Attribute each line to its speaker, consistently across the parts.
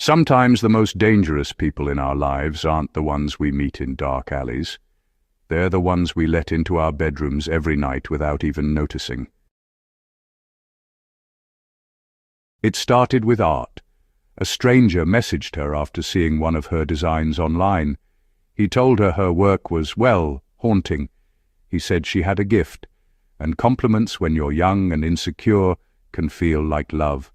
Speaker 1: Sometimes the most dangerous people in our lives aren't the ones we meet in dark alleys. They're the ones we let into our bedrooms every night without even noticing. It started with art. A stranger messaged her after seeing one of her designs online. He told her her work was, well, haunting. He said she had a gift, and compliments when you're young and insecure can feel like love.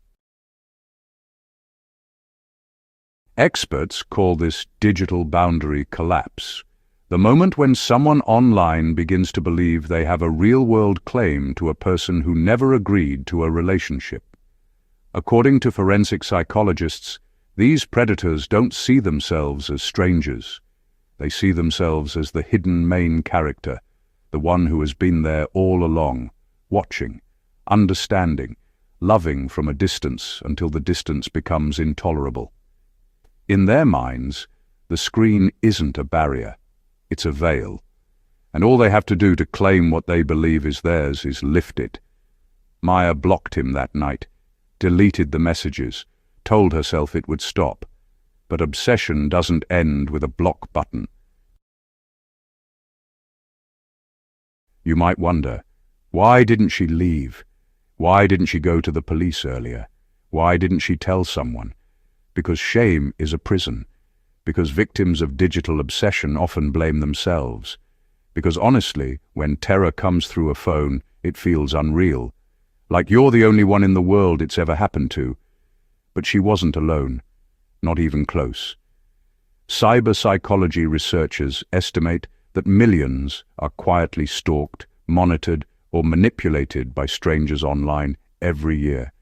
Speaker 1: Experts call this digital boundary collapse, the moment when someone online begins to believe they have a real-world claim to a person who never agreed to a relationship. According to forensic psychologists, these predators don't see themselves as strangers. They see themselves as the hidden main character, the one who has been there all along, watching, understanding, loving from a distance until the distance becomes intolerable. In their minds, the screen isn't a barrier, it's a veil, and all they have to do to claim what they believe is theirs is lift it. Maya blocked him that night, deleted the messages, told herself it would stop. But obsession doesn't end with a block button. You might wonder, why didn't she leave? Why didn't she go to the police earlier? Why didn't she tell someone? Because shame is a prison. Because victims of digital obsession often blame themselves. Because honestly, when terror comes through a phone, it feels unreal. Like you're the only one in the world it's ever happened to. But she wasn't alone. Not even close. Cyber psychology researchers estimate that millions are quietly stalked, monitored, or manipulated by strangers online every year.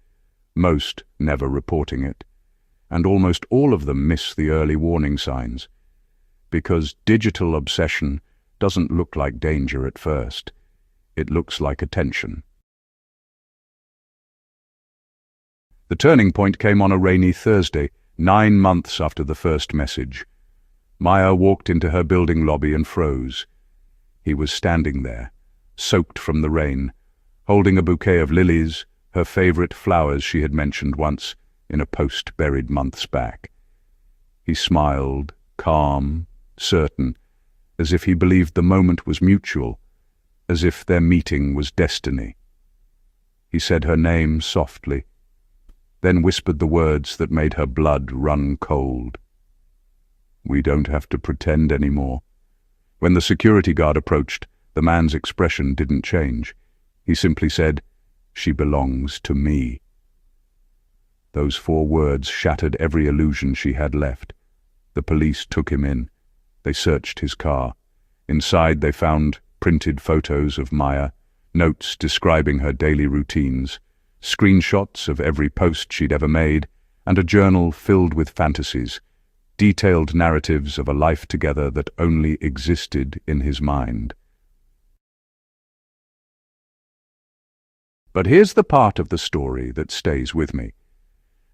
Speaker 1: Most never reporting it. And almost all of them miss the early warning signs. Because digital obsession doesn't look like danger at first. It looks like attention. The turning point came on a rainy Thursday, 9 months after the first message. Maya walked into her building lobby and froze. He was standing there, soaked from the rain, holding a bouquet of lilies, her favorite flowers she had mentioned once, in a post buried months back. He smiled, calm, certain, as if he believed the moment was mutual, as if their meeting was destiny. He said her name softly, then whispered the words that made her blood run cold. We don't have to pretend anymore. When the security guard approached, the man's expression didn't change. He simply said, "She belongs to me." Those 4 words shattered every illusion she had left. The police took him in. They searched his car. Inside they found printed photos of Maya, notes describing her daily routines, screenshots of every post she'd ever made, and a journal filled with fantasies, detailed narratives of a life together that only existed in his mind. But here's the part of the story that stays with me.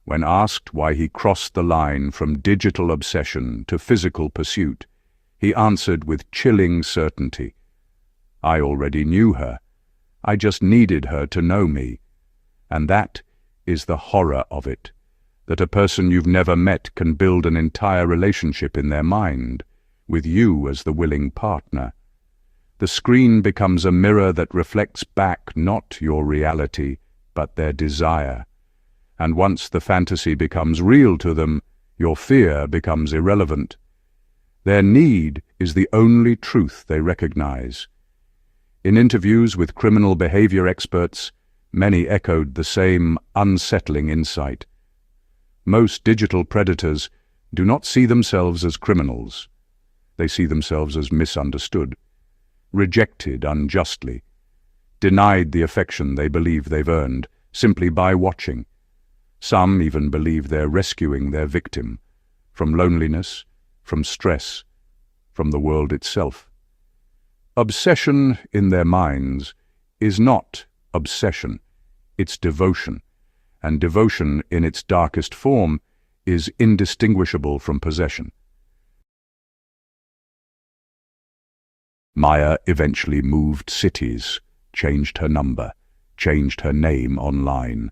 Speaker 1: When asked why he crossed the line from digital obsession to physical pursuit, he answered with chilling certainty. I already knew her. I just needed her to know me. And that is the horror of it, that a person you've never met can build an entire relationship in their mind, with you as the willing partner. The screen becomes a mirror that reflects back not your reality, but their desire. And once the fantasy becomes real to them, your fear becomes irrelevant. Their need is the only truth they recognize. In interviews with criminal behavior experts, many echoed the same unsettling insight. Most digital predators do not see themselves as criminals. They see themselves as misunderstood, rejected unjustly, denied the affection they believe they've earned simply by watching. Some even believe they're rescuing their victim from loneliness, from stress, from the world itself. Obsession in their minds is not obsession, it's devotion, and devotion in its darkest form is indistinguishable from possession. Maya eventually moved cities, changed her number, changed her name online.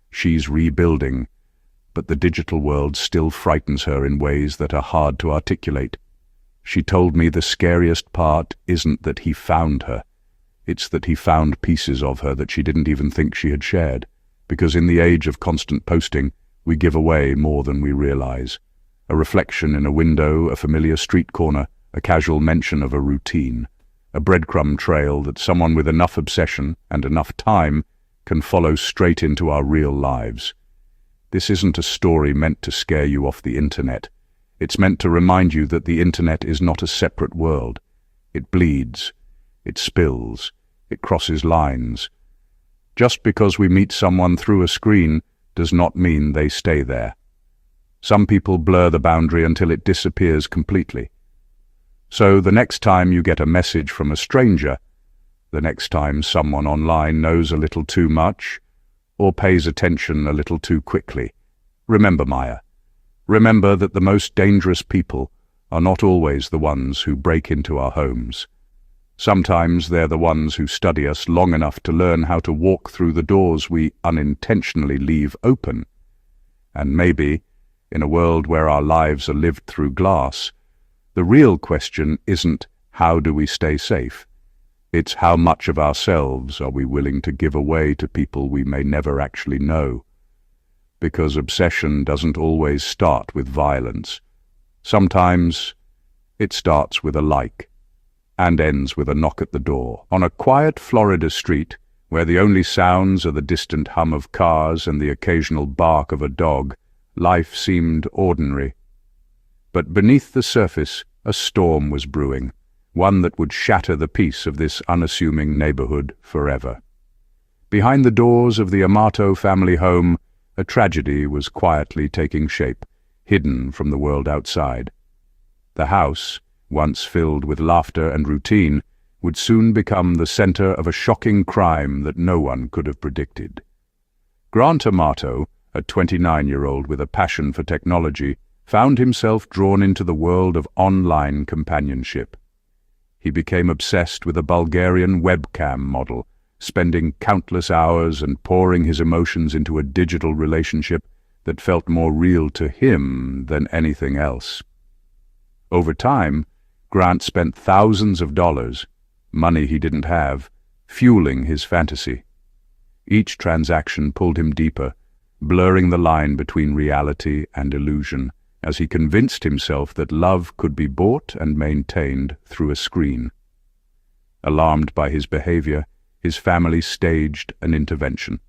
Speaker 1: She's rebuilding, but the digital world still frightens her in ways that are hard to articulate. She told me the scariest part isn't that he found her. It's that he found pieces of her that she didn't even think she had shared. Because in the age of constant posting, we give away more than we realize. A reflection in a window, a familiar street corner, a casual mention of a routine. A breadcrumb trail that someone with enough obsession and enough time can follow straight into our real lives. This isn't a story meant to scare you off the internet. It's meant to remind you that the internet is not a separate world. It bleeds. It spills. It crosses lines. Just because we meet someone through a screen does not mean they stay there. Some people blur the boundary until it disappears completely. So the next time you get a message from a stranger, the next time someone online knows a little too much or pays attention a little too quickly, remember, Maya. Remember that the most dangerous people are not always the ones who break into our homes. Sometimes they're the ones who study us long enough to learn how to walk through the doors we unintentionally leave open. And maybe, in a world where our lives are lived through glass, the real question isn't how do we stay safe? It's how much of ourselves are we willing to give away to people we may never actually know? Because obsession doesn't always start with violence. Sometimes it starts with a like and ends with a knock at the door. On a quiet Florida street, where the only sounds are the distant hum of cars and the occasional bark of a dog, life seemed ordinary. But beneath the surface, a storm was brewing, one that would shatter the peace of this unassuming neighborhood forever. Behind the doors of the Amato family home, a tragedy was quietly taking shape, hidden from the world outside. The house, once filled with laughter and routine, would soon become the center of a shocking crime that no one could have predicted. Grant Amato, a 29-year-old with a passion for technology, found himself drawn into the world of online companionship. He became obsessed with a Bulgarian webcam model, spending countless hours and pouring his emotions into a digital relationship that felt more real to him than anything else. Over time, Grant spent thousands of dollars, money he didn't have, fueling his fantasy. Each transaction pulled him deeper, blurring the line between reality and illusion, as he convinced himself that love could be bought and maintained through a screen. Alarmed by his behavior, his family staged an intervention.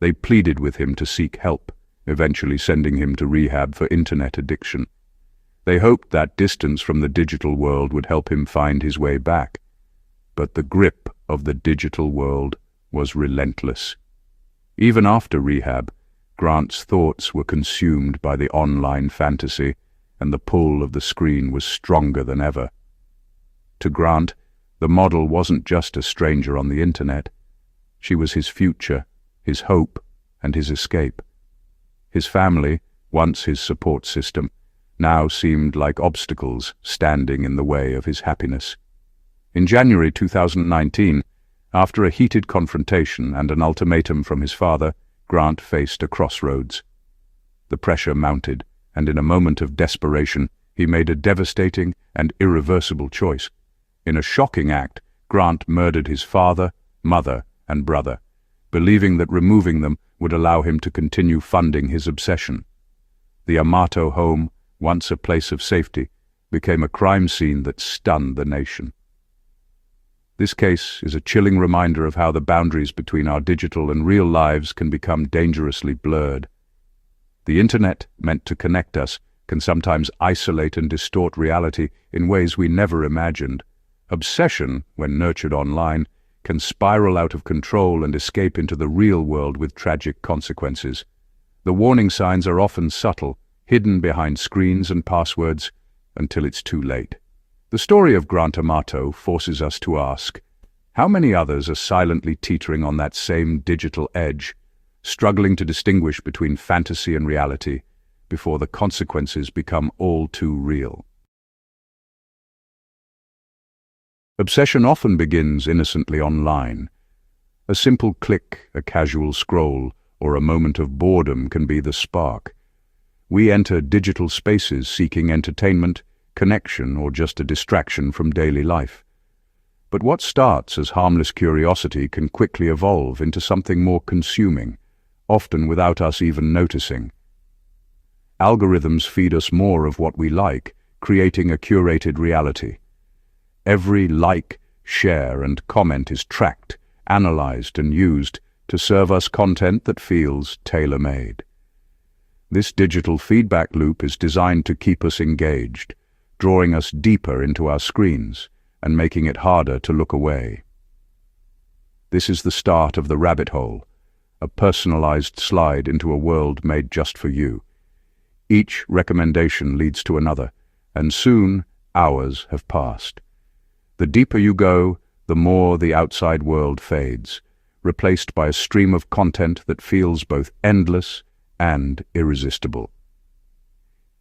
Speaker 1: They pleaded with him to seek help, eventually sending him to rehab for internet addiction. They hoped that distance from the digital world would help him find his way back. But the grip of the digital world was relentless. Even after rehab, Grant's thoughts were consumed by the online fantasy, and the pull of the screen was stronger than ever. To Grant, the model wasn't just a stranger on the internet. She was his future, his hope, and his escape. His family, once his support system, now seemed like obstacles standing in the way of his happiness. In January 2019, after a heated confrontation and an ultimatum from his father, Grant faced a crossroads. The pressure mounted, and in a moment of desperation, he made a devastating and irreversible choice. In a shocking act, Grant murdered his father, mother, and brother, believing that removing them would allow him to continue funding his obsession. The Amato home, once a place of safety, became a crime scene that stunned the nation. This case is a chilling reminder of how the boundaries between our digital and real lives can become dangerously blurred. The internet, meant to connect us, can sometimes isolate and distort reality in ways we never imagined. Obsession, when nurtured online, can spiral out of control and escape into the real world with tragic consequences. The warning signs are often subtle, hidden behind screens and passwords, until it's too late. The story of Grant Amato forces us to ask, how many others are silently teetering on that same digital edge, struggling to distinguish between fantasy and reality, before the consequences become all too real? Obsession often begins innocently online. A simple click, a casual scroll, or a moment of boredom can be the spark. We enter digital spaces seeking entertainment, connection, or just a distraction from daily life. But what starts as harmless curiosity can quickly evolve into something more consuming, often without us even noticing. Algorithms feed us more of what we like, creating a curated reality. Every like, share, and comment is tracked, analyzed, and used to serve us content that feels tailor-made. This digital feedback loop is designed to keep us engaged, drawing us deeper into our screens and making it harder to look away. This is the start of the rabbit hole, a personalized slide into a world made just for you. Each recommendation leads to another, and soon hours have passed. The deeper you go, the more the outside world fades, replaced by a stream of content that feels both endless and irresistible.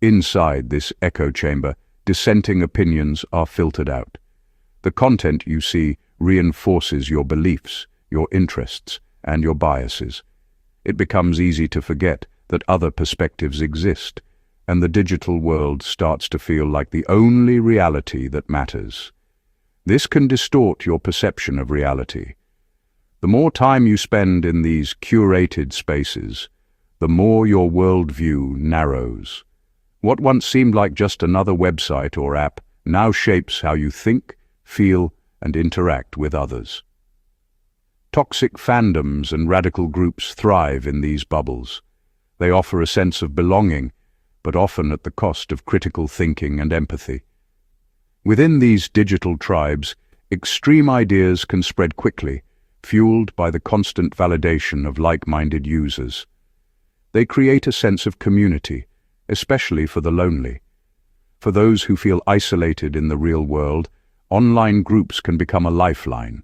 Speaker 1: Inside this echo chamber, dissenting opinions are filtered out. The content you see reinforces your beliefs, your interests, and your biases. It becomes easy to forget that other perspectives exist, and the digital world starts to feel like the only reality that matters. This can distort your perception of reality. The more time you spend in these curated spaces, the more your worldview narrows. What once seemed like just another website or app now shapes how you think, feel, and interact with others. Toxic fandoms and radical groups thrive in these bubbles. They offer a sense of belonging, but often at the cost of critical thinking and empathy. Within these digital tribes, extreme ideas can spread quickly, fueled by the constant validation of like-minded users. They create a sense of community, especially for the lonely. For those who feel isolated in the real world, online groups can become a lifeline,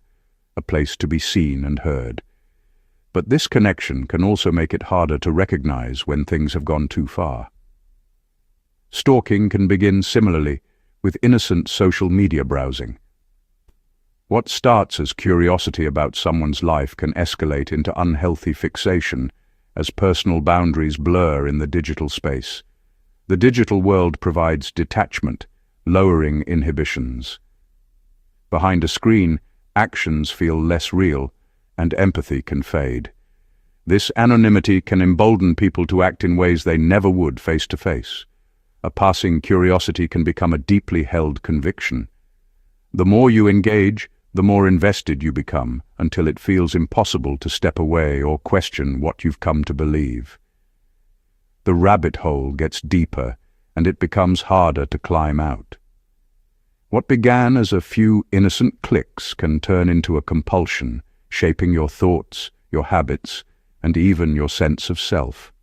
Speaker 1: a place to be seen and heard. But this connection can also make it harder to recognize when things have gone too far. Stalking can begin similarly, with innocent social media browsing. What starts as curiosity about someone's life can escalate into unhealthy fixation as personal boundaries blur in the digital space. The digital world provides detachment, lowering inhibitions. Behind a screen, actions feel less real, and empathy can fade. This anonymity can embolden people to act in ways they never would face-to-face. A passing curiosity can become a deeply held conviction. The more you engage, the more invested you become, until it feels impossible to step away or question what you've come to believe. The rabbit hole gets deeper, and it becomes harder to climb out. What began as a few innocent clicks can turn into a compulsion, shaping your thoughts, your habits, and even your sense of self.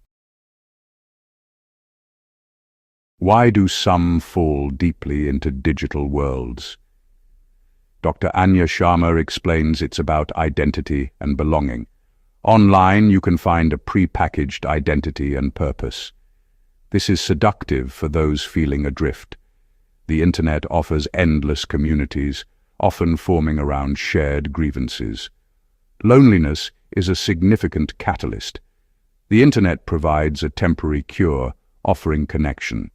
Speaker 1: Why do some fall deeply into digital worlds? Dr. Anya Sharma explains it's about identity and belonging. Online, you can find a pre-packaged identity and purpose. This is seductive for those feeling adrift. The internet offers endless communities, often forming around shared grievances. Loneliness is a significant catalyst. The internet provides a temporary cure, offering connection.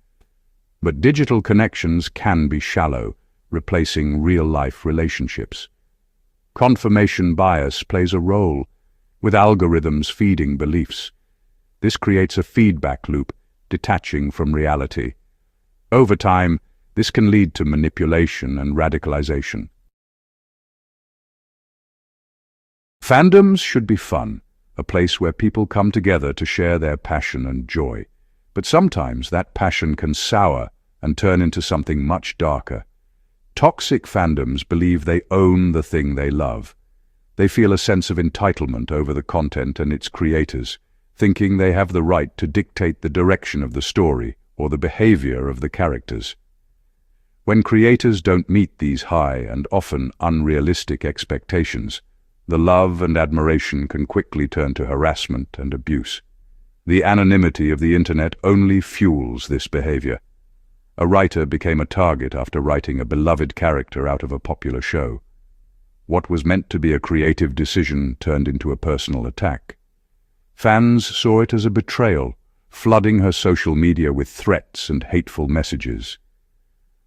Speaker 1: But digital connections can be shallow, replacing real-life relationships. Confirmation bias plays a role, with algorithms feeding beliefs. This creates a feedback loop, detaching from reality. Over time, this can lead to manipulation and radicalization. Fandoms should be fun, a place where people come together to share their passion and joy. But sometimes that passion can sour and turn into something much darker. Toxic fandoms believe they own the thing they love. They feel a sense of entitlement over the content and its creators, thinking they have the right to dictate the direction of the story or the behavior of the characters. When creators don't meet these high and often unrealistic expectations, the love and admiration can quickly turn to harassment and abuse. The anonymity of the internet only fuels this behavior. A writer became a target after writing a beloved character out of a popular show. What was meant to be a creative decision turned into a personal attack. Fans saw it as a betrayal, flooding her social media with threats and hateful messages.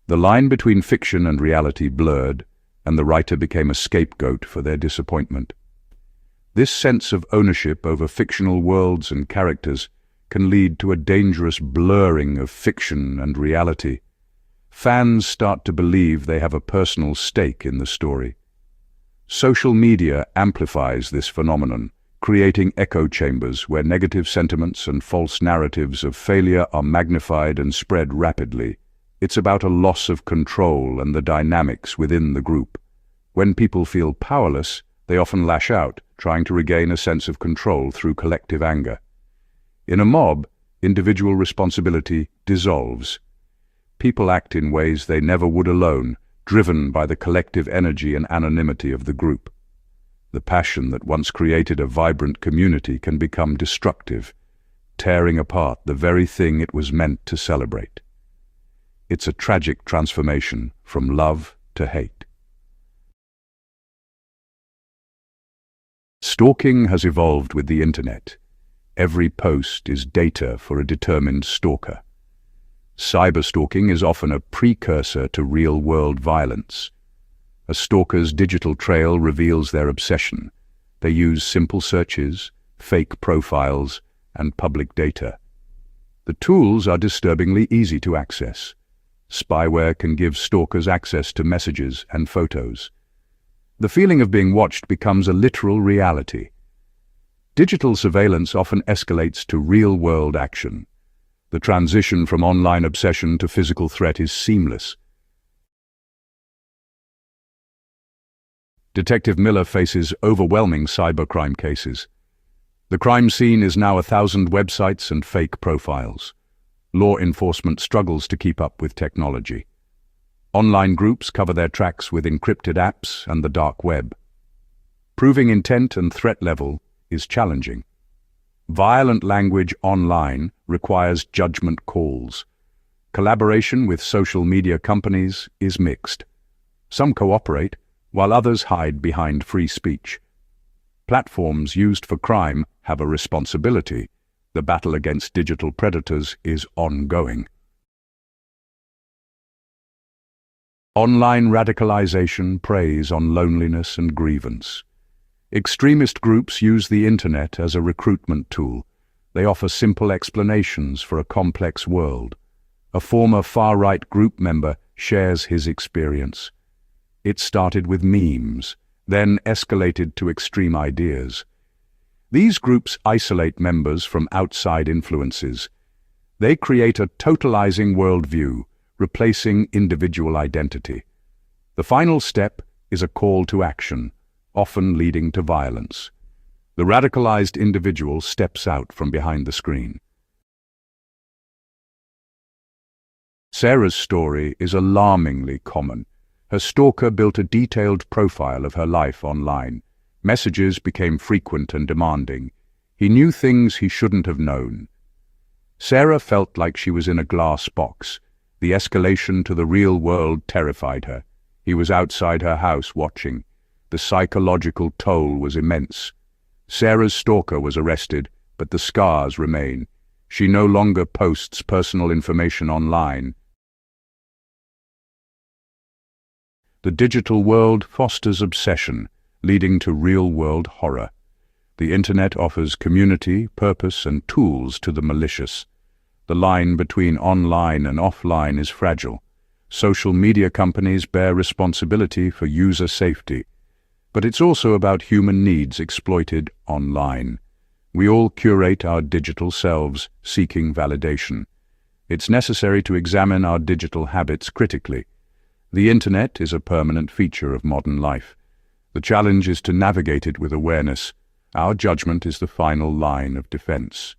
Speaker 1: The line between fiction and reality blurred, and the writer became a scapegoat for their disappointment. This sense of ownership over fictional worlds and characters can lead to a dangerous blurring of fiction and reality. Fans start to believe they have a personal stake in the story. Social media amplifies this phenomenon, creating echo chambers where negative sentiments and false narratives of failure are magnified and spread rapidly. It's about a loss of control and the dynamics within the group. When people feel powerless, they often lash out, trying to regain a sense of control through collective anger. In a mob, individual responsibility dissolves. People act in ways they never would alone, driven by the collective energy and anonymity of the group. The passion that once created a vibrant community can become destructive, tearing apart the very thing it was meant to celebrate. It's a tragic transformation from love to hate. Stalking has evolved with the internet. Every post is data for a determined stalker. Cyberstalking is often a precursor to real-world violence. A stalker's digital trail reveals their obsession. They use simple searches, fake profiles, and public data. The tools are disturbingly easy to access. Spyware can give stalkers access to messages and photos. The feeling of being watched becomes a literal reality. Digital surveillance often escalates to real-world action. The transition from online obsession to physical threat is seamless. Detective Miller faces overwhelming cybercrime cases. The crime scene is now 1,000 websites and fake profiles. Law enforcement struggles to keep up with technology. Online groups cover their tracks with encrypted apps and the dark web. Proving intent and threat level is challenging. Violent language online requires judgment calls. Collaboration with social media companies is mixed. Some cooperate, while others hide behind free speech. Platforms used for crime have a responsibility. The battle against digital predators is ongoing. Online radicalization preys on loneliness and grievance. Extremist groups use the internet as a recruitment tool. They offer simple explanations for a complex world. A former far-right group member shares his experience. It started with memes, then escalated to extreme ideas. These groups isolate members from outside influences. They create a totalizing worldview, replacing individual identity. The final step is a call to action, often leading to violence. The radicalized individual steps out from behind the screen. Sarah's story is alarmingly common. Her stalker built a detailed profile of her life online. Messages became frequent and demanding. He knew things he shouldn't have known. Sarah felt like she was in a glass box. The escalation to the real world terrified her. He was outside her house watching. The psychological toll was immense. Sarah's stalker was arrested, but the scars remain. She no longer posts personal information online. The digital world fosters obsession, leading to real-world horror. The internet offers community, purpose, and tools to the malicious. The line between online and offline is fragile. Social media companies bear responsibility for user safety. But it's also about human needs exploited online. We all curate our digital selves, seeking validation. It's necessary to examine our digital habits critically. The internet is a permanent feature of modern life. The challenge is to navigate it with awareness. Our judgment is the final line of defense.